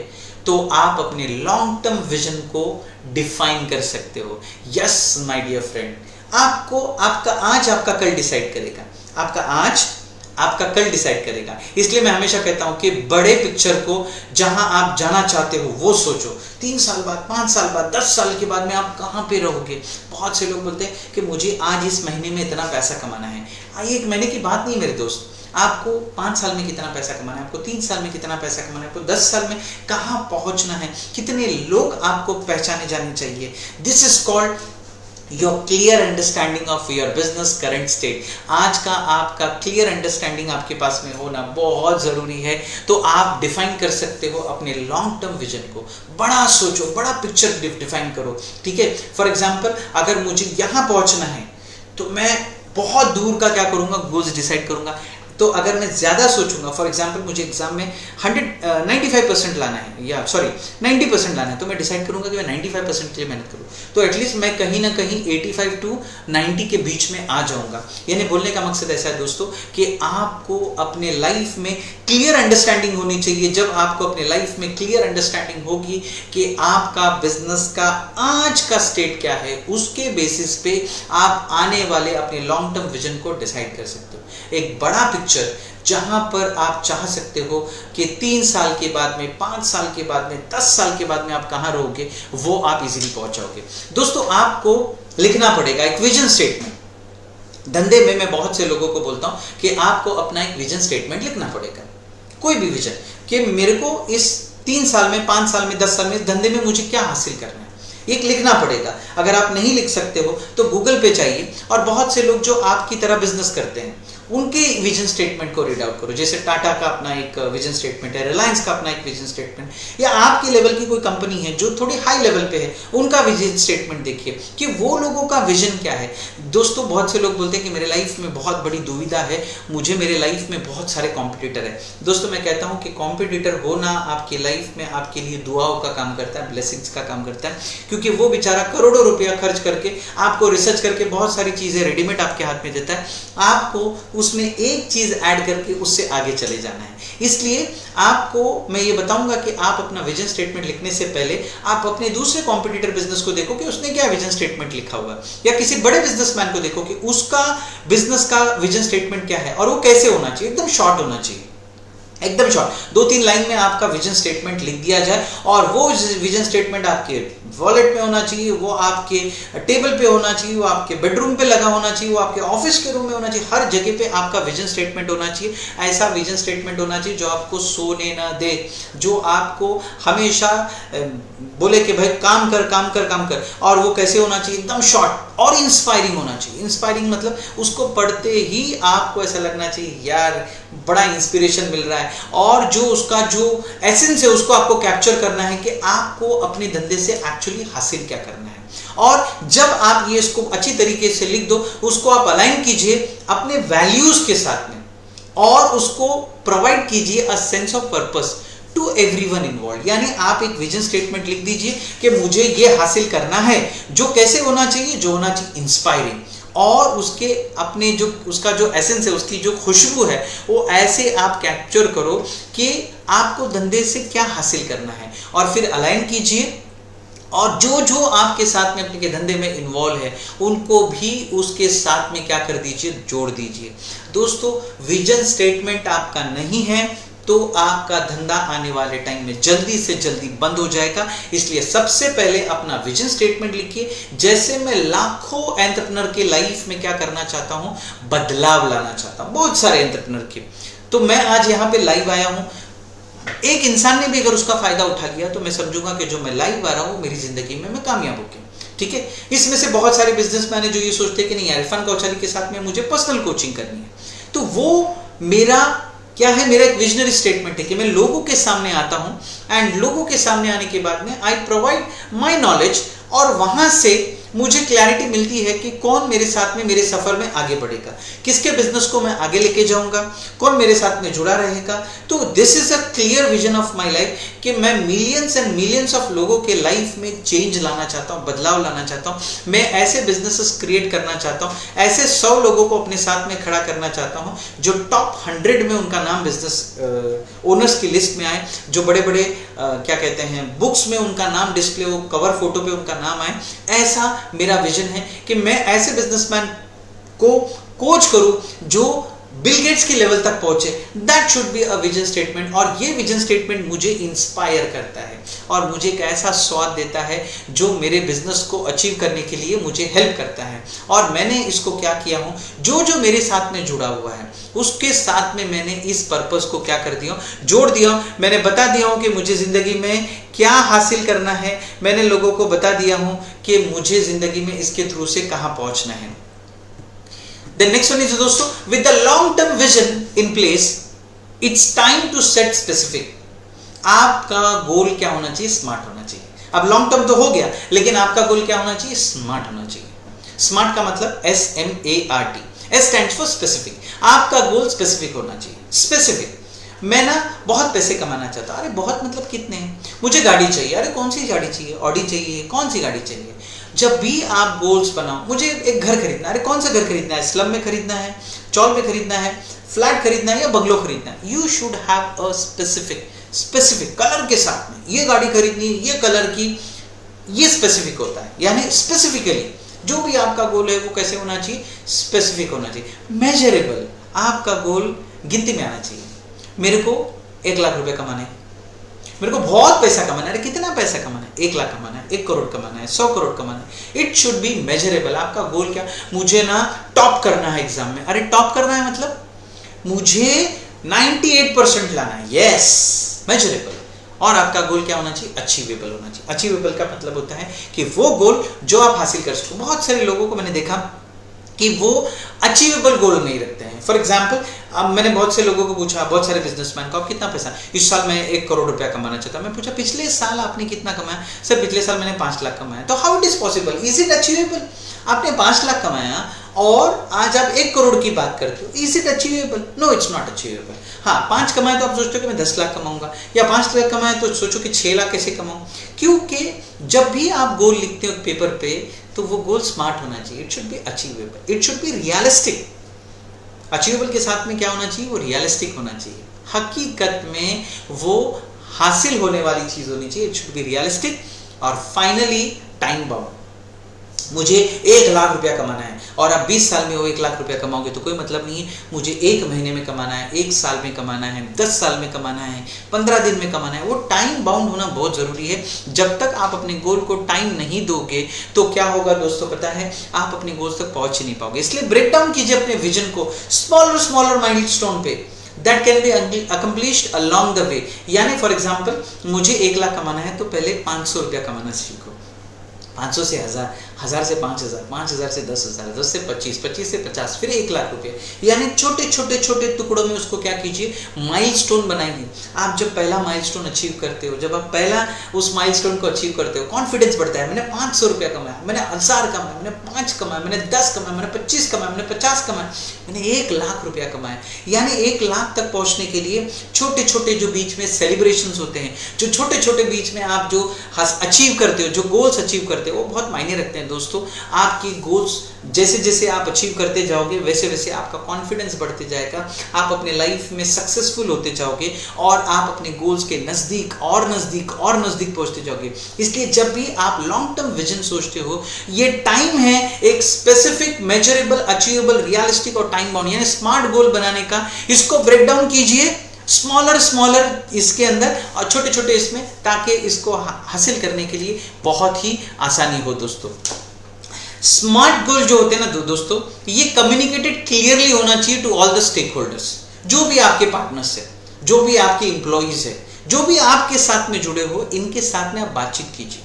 तो आप अपने लॉन्ग टर्म विजन को डिफाइन कर सकते हो। यस माय डियर फ्रेंड, आपको आपका आज आपका कल डिसाइड करेगा, आपका आज आपका कल डिसाइड करेगा। इसलिए मैं हमेशा कहता हूं कि बड़े पिक्चर को, जहां आप जाना चाहते हो वो सोचो। 3 साल बाद, 5 साल बाद, 10 साल के बाद में आप कहां पे रहोगे। बहुत से लोग बोलते हैं कि मुझे आज इस महीने में इतना पैसा कमाना है। एक महीने की बात नहीं मेरे दोस्त, आपको 5 साल में कितना पैसा कमाना है, आपको 3 साल में कितना पैसा कमाना है, आपको 10 साल में कहां पहुंचना है, कितने लोग आपको पहचाने जाने चाहिए। This is called your clear understanding of your business current state. आज का आपका क्लियर अंडरस्टैंडिंग आपके पास में होना बहुत जरूरी है। तो आप डिफाइन कर सकते हो अपने लॉन्ग टर्म विजन को। बड़ा सोचो, बड़ा पिक्चर डिफाइन करो, ठीक है। फॉर एग्जाम्पल अगर मुझे यहां पहुंचना है तो मैं बहुत दूर का क्या करूंगा, गोल्स डिसाइड करूंगा। तो अगर मैं ज्यादा सोचूंगा, फॉर एग्जांपल मुझे एग्जाम में 95% लाना है, या सॉरी 90% लाना है, तो मैं डिसाइड करूंगा कि मैं 95% के लिए मेहनत करूं। तो एटलीस्ट मैं कहीं ना कहीं 85 to 90 के बीच में आ जाऊंगा। यानी बोलने का मकसद ऐसा है दोस्तों कि आपको अपने लाइफ में क्लियर अंडरस्टैंडिंग होनी चाहिए। जब आपको अपने लाइफ में क्लियर अंडरस्टैंडिंग होगी कि आपका बिजनेस का आज का स्टेट क्या है, उसके बेसिस पे आप आने वाले अपने लॉन्ग टर्म विजन को डिसाइड कर सकते हो। एक बड़ा पिक्चर जहां पर आप चाह सकते हो कि 3 साल के बाद में, 5 साल के बाद में, 10 साल के बाद में आप कहां रहोगे, वो आप इजीली पहुंच जाओगे। दोस्तों आपको लिखना पड़ेगा एक विजन स्टेटमेंट। धंधे में मैं बहुत से लोगों को बोलता हूं कि आपको अपना एक विजन स्टेटमेंट लिखना पड़ेगा। कोई भी विजन कि मेरे को इस 3 साल में, 5 साल में, 10 साल में इस धंधे में मुझे क्या हासिल करना है, एक लिखना पड़ेगा। अगर आप नहीं लिख सकते हो तो गूगल पे जाइए और बहुत से लोग जो आपकी तरह बिजनेस करते हैं उनके विजन स्टेटमेंट को रीड आउट करो। जैसे टाटा का अपना एक विजन स्टेटमेंट है, रिलायंस का अपना एक विजन स्टेटमेंट, या आपके लेवल की कोई कंपनी है जो थोड़ी हाई लेवल पे है, उनका विजन स्टेटमेंट देखिए कि वो लोगों का विजन क्या है। दोस्तों बहुत से लोग बोलते हैं कि मेरे लाइफ में बहुत बड़ी दुविधा है, मुझे मेरे लाइफ में बहुत सारे कॉम्पिटिटर है। दोस्तों मैं कहता हूं कि कॉम्पिटिटर होना आपकी लाइफ में आपके लिए दुआओं का काम करता है, ब्लेसिंग्स का काम करता है, क्योंकि वो बेचारा करोड़ों रुपया खर्च करके आपको रिसर्च करके बहुत सारी चीजें रेडीमेड आपके हाथ में देता है। आपको उसमें एक चीज ऐड करके उससे आगे चले जाना है। इसलिए आपको मैं ये बताऊंगा कि आप अपना विजन स्टेटमेंट लिखने से पहले आप अपने दूसरे कॉम्पिटिटर बिजनेस को देखो कि उसने क्या विजन स्टेटमेंट लिखा हुआ है, या किसी बड़े बिजनेसमैन को देखो कि उसका बिजनेस का विजन स्टेटमेंट क्या है और वो कैसे होना चाहिए। एकदम शॉर्ट होना चाहिए, एकदम शॉर्ट, 2-3 लाइन में आपका विजन स्टेटमेंट लिख दिया जाए और वो विजन स्टेटमेंट आपके वॉलेट में होना चाहिए, वो आपके टेबल पे होना चाहिए, वो आपके बेडरूम पे लगा होना चाहिए, वो आपके ऑफिस के रूम में होना चाहिए, हर जगह पे आपका विजन स्टेटमेंट होना चाहिए। ऐसा विजन स्टेटमेंट होना चाहिए जो आपको सोने ना दे, जो आपको हमेशा बोले कि भाई काम कर काम कर काम कर। और वो कैसे होना चाहिए, एकदम शॉर्ट और इंस्पायरिंग होना चाहिए। इंस्पायरिंग मतलब उसको पढ़ते ही आपको ऐसा लगना चाहिए यार बड़ा इंस्पिरेशन मिल रहा है, और जो उसका जो एसेंस है उसको आपको कैप्चर करना है कि आपको अपने धंधे से एक्चुअली हासिल क्या करना है। और जब आप ये इसको अच्छी तरीके से लिख दो, उसको आप अलाइन कीजिए अपने वैल्यूज के साथ में और उसको प्रोवाइड कीजिए a sense of purpose to everyone involve. यानी आप एक विजन स्टेटमेंट लिख दीजिए कि मुझे ये हासिल करना है, जो कैसे होना चाहिए, जो होना चाहिए इंस्पायरिंग, और उसके अपने जो उसका जो एसेंस है, उसकी जो खुशबू है, वो ऐसे आप कैप्चर करो कि आपको धंधे से क्या हासिल करना है, और फिर अलाइन कीजिए। और जो जो आपके साथ में अपने के धंधे में इन्वॉल्व है उनको भी उसके साथ में क्या कर दीजिए, जोड़ दीजिए। दोस्तों, विजन स्टेटमेंट आपका नहीं है तो आपका धंधा आने वाले टाइम में जल्दी से जल्दी बंद हो जाएगा। इसलिए सबसे पहले अपना विजन स्टेटमेंट लिखिए। जैसे मैं लाखों एंटरप्रेन्योर के लाइफ में क्या करना चाहता हूं, बदलाव लाना चाहता हूं, बहुत सारे एंटरप्रेन्योर के। तो मैं आज यहां पे लाइव आया हूं, एक इंसान ने भी अगर उसका फायदा उठा लिया तो मैं समझूंगा कि जो मैं लाइव आ रहा हूं मेरी जिंदगी में मैं कामयाब हो गया। ठीक है। इसमें से बहुत सारे बिजनेसमैन है जो ये सोचते हैं कि नहीं यार, इरफान कौचाली के साथ में मुझे पर्सनल कोचिंग करनी है। तो वो मेरा क्या है, मेरा एक विजनरी स्टेटमेंट है कि मैं लोगों के सामने आता हूं एंड लोगों के सामने आने के बाद में आई प्रोवाइड माय नॉलेज, और वहां से मुझे क्लैरिटी मिलती है कि कौन मेरे साथ में मेरे सफर में आगे बढ़ेगा, किसके बिजनेस को मैं आगे लेके जाऊंगा, कौन मेरे साथ में जुड़ा रहेगा। तो this is a clear vision of my life कि मैं मिलियंस एंड मिलियंस ऑफ लोगों के लाइफ में चेंज लाना चाहता हूं, बदलाव लाना चाहता हूं। मैं ऐसे बिजनेसेस क्रिएट करना चाहता हूं, ऐसे 100 लोगों को अपने साथ में खड़ा करना चाहता हूं जो टॉप 100 में उनका नाम बिजनेस ओनर्स की लिस्ट में आए, जो बड़े बड़े क्या कहते हैं बुक्स में उनका नाम डिस्प्ले हो, कवर फोटो पे उनका नाम आए। ऐसा मेरा विजन है कि मैं ऐसे बिजनेसमैन को कोच करूं जो बिल गेट्स की लेवल तक पहुंचे। That should be a vision statement. और ये विजन स्टेटमेंट मुझे इंस्पायर करता है और मुझे एक ऐसा स्वाद देता है जो मेरे बिजनेस को अचीव करने के लिए मुझे हेल्प करता है। और मैंने इसको क्या किया हूं, जो जो मेरे साथ में जुड़ा हुआ है उसके साथ में मैंने इस पर्पस को क्या कर दिया, जोड़ दिया। मैंने बता दिया हूं कि मुझे जिंदगी में क्या हासिल करना है। मैंने लोगों को बता दिया हूं कि मुझे जिंदगी में इसके थ्रू से कहां पहुंचना है। The next one is दोस्तों, with the long term vision in place, it's time to set specific। आपका गोल क्या होना चाहिए, स्मार्ट होना चाहिए। अब लॉन्ग टर्म तो हो गया, लेकिन आपका गोल क्या होना चाहिए, स्मार्ट होना चाहिए। स्मार्ट का मतलब SMART, S stands for specific। आपका गोल स्पेसिफिक होना चाहिए। स्पेसिफिक, मैं ना बहुत पैसे कमाना चाहता हूं। अरे बहुत मतलब कितने, मुझे गाड़ी चाहिए। अरे कौन सी गाड़ी चाहिए, ऑडी चाहिए, कौन सी गाड़ी चाहिए। जब भी आप गोल्स बनाओ, मुझे एक घर खरीदना है। अरे कौन सा घर खरीदना है, स्लम में खरीदना है, चौल में खरीदना है, फ्लैट खरीदना है या बंगलो खरीदना है। You should have a specific colour के साथ में ये गाड़ी खरीदनी है, ये कलर की, ये स्पेसिफिक होता है। यानी स्पेसिफिकली जो भी आपका गोल है वो कैसे होना चाहिए, स्पेसिफिक होना चाहिए, मेजरेबल। आपका गोल गिनती में आना चाहिए। मेरे को 1 लाख रुपए कमाना है, मेरे को बहुत पैसा कमाना है। अरे कितना पैसा कमाना है, 1 लाख कमाना है, 1 करोड़ कमाना है, 100 करोड़ कमाना है। It should be measurable. आपका गोल क्या, मुझे ना टॉप करना है एग्जाम में। अरे टॉप करना है मतलब मुझे 98% लाना है। Yes, measurable. और आपका गोल क्या होना चाहिए, अचीवेबल होना चाहिए। अचीवेबल का मतलब होता है कि वो गोल जो आप हासिल कर सको। बहुत सारे लोगों को मैंने देखा कि वो अचीवेबल गोल नहीं रखते हैं। फॉर एग्जाम्पल, अब मैंने बहुत से लोगों को पूछा, बहुत सारे बिजनेसमैन को, आप कितना पैसा, इस साल मैं 1 करोड़ रुपया कमाना चाहता हूं। मैं पूछा पिछले साल आपने कितना कमाया, सर पिछले साल मैंने 5 लाख कमाया। तो how it is possible, is it achievable. आपने 5 लाख कमाया और आज आप 1 करोड़ की बात करते हो, is it achievable, no it's not achievable. हाँ, 5 कमाए तो आप सोचते हो कि मैं 10 लाख कमाऊंगा, या 5 लाख कमाए तो सोचो कि 6 लाख कैसे कमाऊं। क्योंकि जब भी आप गोल लिखते हो पेपर पे तो वो गोल स्मार्ट होना चाहिए। It should be achievable, it should be realistic. Achievable के साथ में क्या होना चाहिए, वो रियलिस्टिक होना चाहिए, हकीकत में वो हासिल होने वाली चीज होनी चाहिए। It should be realistic. और फाइनली टाइम बाउंड। मुझे 1 लाख रुपया कमाना है और आप 20 साल में वो 1 लाख रुपया कमाओगे तो कोई मतलब नहीं है। मुझे 1 महीने में कमाना है, 1 साल में कमाना है, 10 साल में कमाना है, 15 दिन में कमाना है। वो टाइम बाउंड होना बहुत जरूरी है। जब तक आप अपने गोल को टाइम नहीं दोगे तो क्या होगा दोस्तों, पता है, आप अपने गोल तक पहुंच ही नहीं पाओगे। इसलिए ब्रेक डाउन कीजिए अपने विजन को स्मॉलर माइलस्टोन पे, that can be accomplished along the way. यानी फॉर एग्जाम्पल, मुझे 1 लाख कमाना है तो पहले 500 रुपया कमाना सीखो। 500 से 1000, 1000 से 5000, 5000 से 10,000, 10 से 25, 25 से 50, फिर 1 लाख रुपए। यानी छोटे छोटे छोटे टुकड़ों में उसको क्या कीजिए, माइलस्टोन बनाइए। आप जब पहला माइलस्टोन अचीव करते हो, जब आप पहला उस माइलस्टोन को अचीव करते हो, कॉन्फिडेंस बढ़ता है। मैंने 500 रुपया कमाया, मैंने 1000 कमाया, मैंने 5 कमाया, मैंने 10 कमाया, मैंने 25 कमाया, मैंने 50 कमाया, मैंने 1 लाख रुपया कमाया। यानी 1 लाख तक पहुंचने के लिए छोटे छोटे जो बीच में सेलिब्रेशंस होते हैं, जो छोटे छोटे बीच में आप जो अचीव करते हो, जो गोल्स अचीव करते हो, वो बहुत मायने रखते हैं दोस्तों। आपकी गोल्स जैसे जैसे आप अचीव करते जाओगे, वैसे वैसे आपका कॉन्फिडेंस बढ़ते जाएगा, आप अपने लाइफ में सक्सेसफुल होते जाओगे और आप अपने गोल्स के नजदीक और नजदीक और नजदीक पहुंचते जाओगे। इसलिए जब भी आप लॉन्ग टर्म विजन सोचते हो, ये टाइम है एक स्पेसिफिक, मेजरेबल, अचीवेबल, रियलिस्टिक और टाइम बाउंड यानी स्मार्ट गोल बनाने का। इसको ब्रेक डाउन कीजिए स्मॉलर इसके अंदर और छोटे छोटे इसमें, ताकि इसको हासिल करने के लिए बहुत ही आसानी हो दोस्तों। स्मार्ट गोल जो होते हैं ना दोस्तों, ये कम्युनिकेटेड क्लियरली होना चाहिए to all the stakeholders. जो भी आपके पार्टनर्स है, जो भी आपके एम्प्लॉइज है, जो भी आपके साथ में जुड़े हो, इनके साथ में आप बातचीत कीजिए,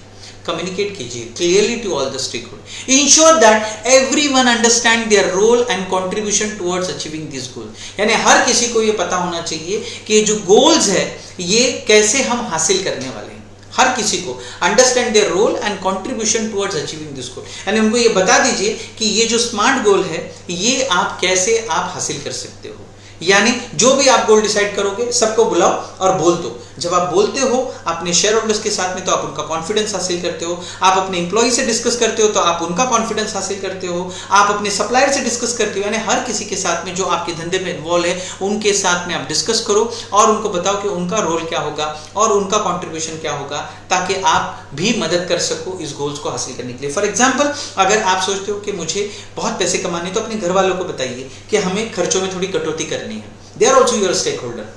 कम्युनिकेट कीजिए clearly to all the stakeholder. Ensure that everyone understand their role and contribution towards achieving this goal. यानी हर किसी को ये पता होना चाहिए कि जो गोल्स है ये कैसे हम हासिल करने वाले हैं। हर किसी को understand their role and contribution towards achieving this goal. यानी उनको ये बता दीजिए कि ये जो स्मार्ट गोल है, ये आप कैसे आप हासिल कर सकते हो। यानी जो भी आप गोल डिसाइड करोगे, सबको बुलाओ और बोल दो। जब आप बोलते हो अपने शेयर होल्डर्स के साथ में, तो आप उनका कॉन्फिडेंस हासिल करते हो। आप अपने एम्प्लॉय से डिस्कस करते हो तो आप उनका कॉन्फिडेंस हासिल करते हो। आप अपने सप्लायर से डिस्कस करते हो, यानी हर किसी के साथ में जो आपके धंधे में इन्वॉल्व है, उनके साथ में आप डिस्कस करो और उनको बताओ कि उनका रोल क्या होगा और उनका कॉन्ट्रीब्यूशन क्या होगा, ताकि आप भी मदद कर सको इस गोल्स को हासिल करने के लिए। फॉर एग्जाम्पल, अगर आप सोचते हो कि मुझे बहुत पैसे कमाने, तो अपने घर वालों को बताइए कि हमें खर्चों में थोड़ी कटौती करनी है। They are also your stakeholder.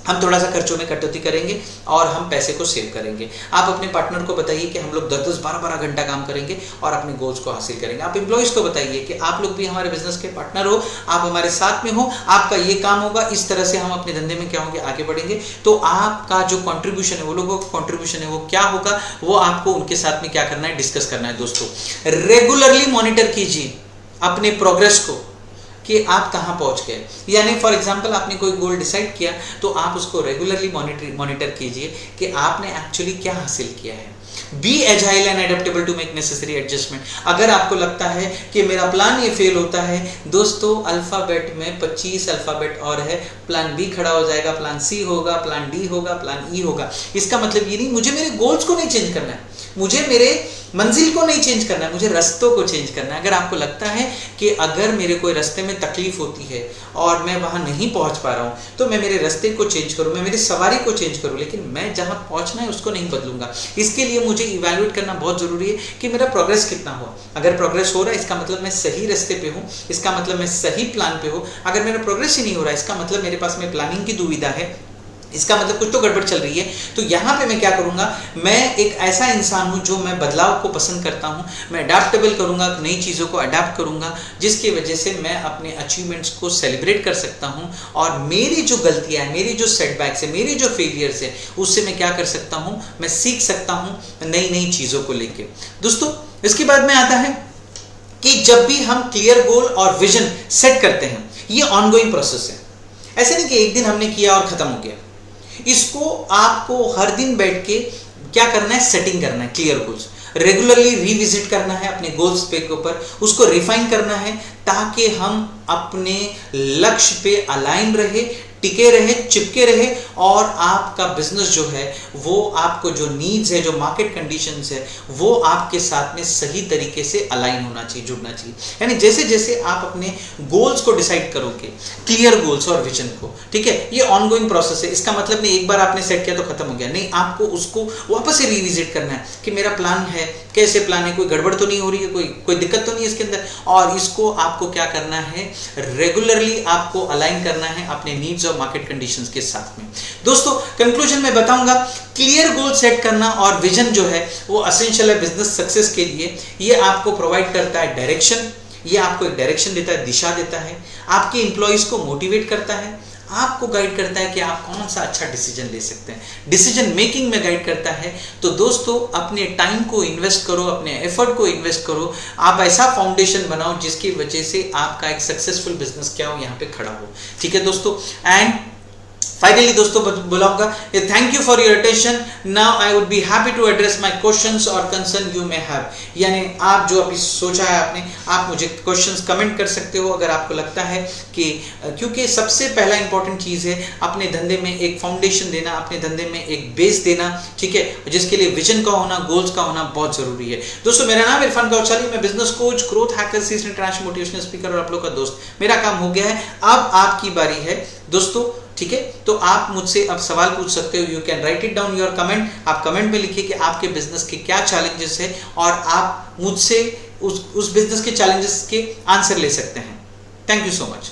हम थोड़ा सा खर्चों में कटौती करेंगे और हम पैसे को सेव करेंगे। आप अपने पार्टनर को बताइए कि हम लोग 10-10, 12-12 घंटा काम करेंगे और अपने गोल्स को हासिल करेंगे। आप एम्प्लॉइज को बताइए कि आप लोग भी हमारे बिजनेस के पार्टनर हो, आप हमारे साथ में हो, आपका ये काम होगा, इस तरह से हम अपने धंधे में क्या होंगे, आगे बढ़ेंगे। तो आपका जो कंट्रीब्यूशन है, वो लोगों का कंट्रीब्यूशन है, वो क्या होगा, वो आपको उनके साथ में क्या करना है, डिस्कस करना है। दोस्तों, रेगुलरली मॉनिटर कीजिए अपने प्रोग्रेस को कि आप कहां पहुंच गए। यानी फॉर एग्जांपल, आपने कोई गोल डिसाइड किया तो आप उसको रेगुलरली मॉनिटर कीजिए कि आपने एक्चुअली क्या हासिल किया है। Be agile and adaptable to make necessary adjustment. अगर आपको लगता है कि मेरा प्लान ये फेल होता है, दोस्तों अल्फाबेट में 25 अल्फाबेट और है। प्लान बी खड़ा हो जाएगा, प्लान सी होगा, प्लान डी होगा, प्लान ई होगा। इसका मतलब ये नहीं मुझे मेरे गोल्स को नहीं चेंज करना है, मुझे मेरे मंजिल को नहीं चेंज करना है, मुझे रास्तों को चेंज करना है। अगर आपको लगता है कि अगर मेरे कोई रास्ते में तकलीफ होती है और मैं वहां नहीं पहुंच पा रहा हूं, तो मैं मेरे रास्ते को चेंज करूं, मैं मेरी सवारी को चेंज करूं, लेकिन मैं जहां पहुंचना है उसको नहीं बदलूंगा। इसके लिए मुझे इवैल्यूएट करना बहुत जरूरी है कि मेरा प्रोग्रेस कितना हुआ। अगर प्रोग्रेस हो रहा है, इसका मतलब मैं सही रास्ते पे हूं, इसका मतलब मैं सही प्लान पे हूं। अगर मेरा प्रोग्रेस ही नहीं हो रहा है, इसका मतलब मेरे पास में प्लानिंग की दुविधा है, इसका मतलब कुछ तो गड़बड़ चल रही है। तो यहाँ पे मैं क्या करूँगा, मैं एक ऐसा इंसान हूँ जो मैं बदलाव को पसंद करता हूँ। मैं अडेप्टेबल करूँगा, नई चीज़ों को अडेप्ट करूँगा, जिसकी वजह से मैं अपने अचीवमेंट्स को सेलिब्रेट कर सकता हूँ और मेरी जो गलतियाँ हैं, मेरी जो सेटबैक्स है, मेरी जो फेलियर्स है, उससे मैं क्या कर सकता हूँ, मैं सीख सकता हूँ नई नई चीज़ों को लेके। दोस्तों, इसके बाद में आता है कि जब भी हम क्लियर गोल और विजन सेट करते हैं, ये ऑनगोइंग प्रोसेस है। ऐसे नहीं कि एक दिन हमने किया और ख़त्म हो गया। इसको आपको हर दिन बैठ के क्या करना है, सेटिंग करना है क्लियर गोल्स। रेगुलरली रिविजिट करना है अपने गोल्स पे के ऊपर, उसको रिफाइन करना है, ताकि हम अपने लक्ष्य पे अलाइन रहे, टिके रहे, चिपके रहे और आपका बिजनेस जो है वो आपको जो नीड्स है, जो मार्केट कंडीशंस है, वो आपके साथ में सही तरीके से अलाइन होना चाहिए, जुड़ना चाहिए। यानी जैसे जैसे आप अपने गोल्स को डिसाइड करोगे, क्लियर गोल्स और विजन को, ठीक है, ये ऑनगोइंग प्रोसेस है। इसका मतलब नहीं एक बार आपने सेट किया तो खत्म हो गया, नहीं, आपको उसको वापस से रिविजिट करना है कि मेरा प्लान है, कैसे प्लान है, कोई गड़बड़ तो नहीं हो रही है, कोई दिक्कत तो नहीं है इसके अंदर, और इसको आपको क्या करना है, रेगुलरली आपको अलाइन करना है अपने नीड्स और मार्केट कंडीशंस के साथ में। दोस्तों, कंक्लूजन में बताऊंगा, क्लियर गोल सेट करना और विजन जो है वो एसेंशियल है बिजनेस सक्सेस के लिए। ये आपको प्रोवाइड करता है डायरेक्शन, ये आपको एक डायरेक्शन देता है, दिशा देता है, आपके एम्प्लॉइज को मोटिवेट करता है, आपको गाइड करता है कि आप कौन सा अच्छा डिसीजन ले सकते हैं, डिसीजन मेकिंग में गाइड करता है। तो दोस्तों अपने टाइम को इन्वेस्ट करो, अपने एफर्ट को इन्वेस्ट करो, आप ऐसा फाउंडेशन बनाओ जिसकी वजह से आपका एक सक्सेसफुल बिजनेस क्या हो यहाँ पे खड़ा हो। ठीक है दोस्तों, एंड फाइनली दोस्तों बुलाऊंगा, thank you for your attention. Now I would be happy to address my questions और कंसर्न यू मे हैव, यानी आप जो अभी सोचा है आपने, आप मुझे क्वेश्चंस कमेंट कर सकते हो अगर आपको लगता है कि, क्योंकि सबसे पहला इंपॉर्टेंट चीज़ है अपने धंधे में एक फाउंडेशन देना, अपने धंधे में एक बेस देना, ठीक है, जिसके लिए विजन का होना, गोल्स का होना बहुत जरूरी है। दोस्तों मेरा नाम इरफान कौचाली, मैं business coach, growth hacker, seasonal international motivational speaker और आप लोग का दोस्त। मेरा काम हो गया है, अब आपकी बारी है दोस्तों, ठीक है। तो आप मुझसे अब सवाल पूछ सकते हो, you can write it down your comment. आप कमेंट में लिखिए कि आपके बिजनेस के क्या चैलेंजेस है और आप मुझसे उस बिजनेस के चैलेंजेस के आंसर ले सकते हैं। Thank you so much.